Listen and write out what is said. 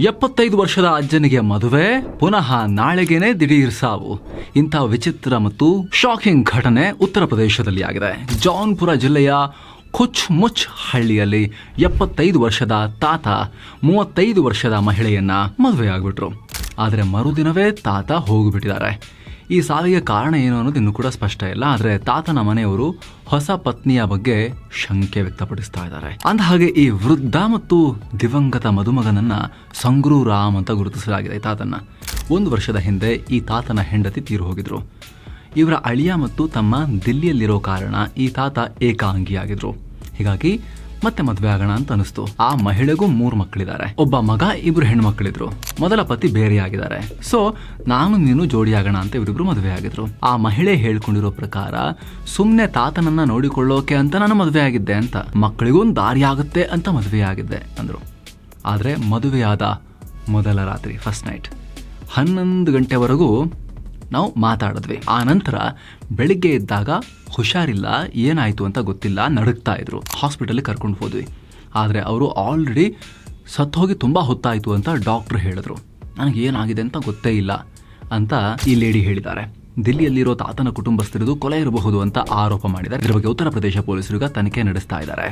75 ವರ್ಷದ ಅಜ್ಜನಿಗೆ ಮದುವೆ, ಪುನಃ ನಾಳೆಗೇನೆ ದಿಢೀರ್ ಸಾವು. ಇಂಥ ವಿಚಿತ್ರ ಮತ್ತು ಶಾಕಿಂಗ್ ಘಟನೆ ಉತ್ತರ ಪ್ರದೇಶದಲ್ಲಿ ಆಗಿದೆ. ಜೌನ್ಪುರ ಜಿಲ್ಲೆಯ ಕುಚ್ ಮುಚ್ ಹಳ್ಳಿಯಲ್ಲಿ 75 ವರ್ಷದ ತಾತ 35 ವರ್ಷದ ಮಹಿಳೆಯನ್ನ ಮದುವೆಯಾಗ್ಬಿಟ್ರು. ಆದರೆ ಮರುದಿನವೇ ತಾತ ಹೋಗಿಬಿಟ್ಟಿದ್ದಾರೆ. ಈ ಸಾವಿಗೆ ಕಾರಣ ಏನು ಅನ್ನೋದು ಇನ್ನೂ ಕೂಡ ಸ್ಪಷ್ಟ ಇಲ್ಲ. ಆದರೆ ತಾತನ ಮನೆಯವರು ಹೊಸ ಪತ್ನಿಯ ಬಗ್ಗೆ ಶಂಕೆ ವ್ಯಕ್ತಪಡಿಸ್ತಾ ಇದ್ದಾರೆ. ಅಂದಹಾಗೆ ಈ ವೃದ್ಧ ಮತ್ತು ದಿವಂಗತ ಮದುಮಗನನ್ನ ಸಂಗ್ರೂ ರಾಮ್ ಅಂತ ಗುರುತಿಸಲಾಗಿದೆ. ತಾತನ್ನ 1 ವರ್ಷದ ಹಿಂದೆ ಈ ತಾತನ ಹೆಂಡತಿ ತೀರು ಹೋಗಿದ್ರು. ಇವರ ಅಳಿಯ ಮತ್ತು ತಮ್ಮ ದಿಲ್ಲಿಯಲ್ಲಿರೋ ಕಾರಣ ಈ ತಾತ ಏಕಾಂಗಿಯಾಗಿದ್ರು. ಹೀಗಾಗಿ ಮತ್ತೆ ಮದುವೆ ಆಗೋಣ ಅಂತ ಅನಿಸ್ತು. ಆ ಮಹಿಳೆಗೂ 3 ಮಕ್ಕಳಿದ್ದಾರೆ. ಒಬ್ಬ ಮಗ, 2 ಹೆಣ್ಮಕ್ಳಿದ್ರು. ಮೊದಲ ಪತಿ ಬೇರೆಯಾಗಿದ್ದಾರೆ. ಸೊ ನಾನು ನೀನು ಜೋಡಿ ಆಗೋಣ ಅಂತ ಇವರಿಬ್ರು ಮದುವೆ ಆಗಿದ್ರು. ಆ ಮಹಿಳೆ ಹೇಳ್ಕೊಂಡಿರೋ ಪ್ರಕಾರ ಸುಮ್ನೆ ತಾತನನ್ನ ನೋಡಿಕೊಳ್ಳೋಕೆ ಅಂತ ನಾನು ಮದುವೆ ಆಗಿದ್ದೆ ಅಂತ, ಮಕ್ಕಳಿಗೂ ಒಂದು ದಾರಿ ಆಗುತ್ತೆ ಅಂತ ಮದುವೆ ಆಗಿದ್ದೆ ಅಂದ್ರು. ಆದ್ರೆ ಮದುವೆಯಾದ ಮೊದಲ ರಾತ್ರಿ, ಫಸ್ಟ್ ನೈಟ್ 11 ಗಂಟೆವರೆಗೂ ನಾವು ಮಾತಾಡಿದ್ವಿ. ಆ ನಂತರ ಬೆಳಿಗ್ಗೆ ಎದ್ದಾಗ ಹುಷಾರಿಲ್ಲ, ಏನಾಯ್ತು ಅಂತ ಗೊತ್ತಿಲ್ಲ, ನಡುಗ್ತಾ ಇದ್ರು. ಹಾಸ್ಪಿಟಲ್ಗೆ ಕರ್ಕೊಂಡು ಹೋದ್ವಿ. ಆದರೆ ಅವರು ಆಲ್ರೆಡಿ ಸತ್ತೋಗಿ ತುಂಬ ಹೊತ್ತಾಯಿತು ಅಂತ ಡಾಕ್ಟರ್ ಹೇಳಿದ್ರು. ನನಗೆ ಏನಾಗಿದೆ ಅಂತ ಗೊತ್ತೇ ಇಲ್ಲ ಅಂತ ಈ ಲೇಡಿ ಹೇಳಿದ್ದಾರೆ. ದಿಲ್ಲಿಯಲ್ಲಿರೋ ತಾತನ ಕುಟುಂಬಸ್ಥರದು ಕೊಲೆ ಇರಬಹುದು ಅಂತ ಆರೋಪ ಮಾಡಿದ್ದಾರೆ. ಇದರ ಬಗ್ಗೆ ಉತ್ತರ ಪ್ರದೇಶ ಪೊಲೀಸರು ತನಿಖೆ ನಡೆಸ್ತಾ ಇದ್ದಾರೆ.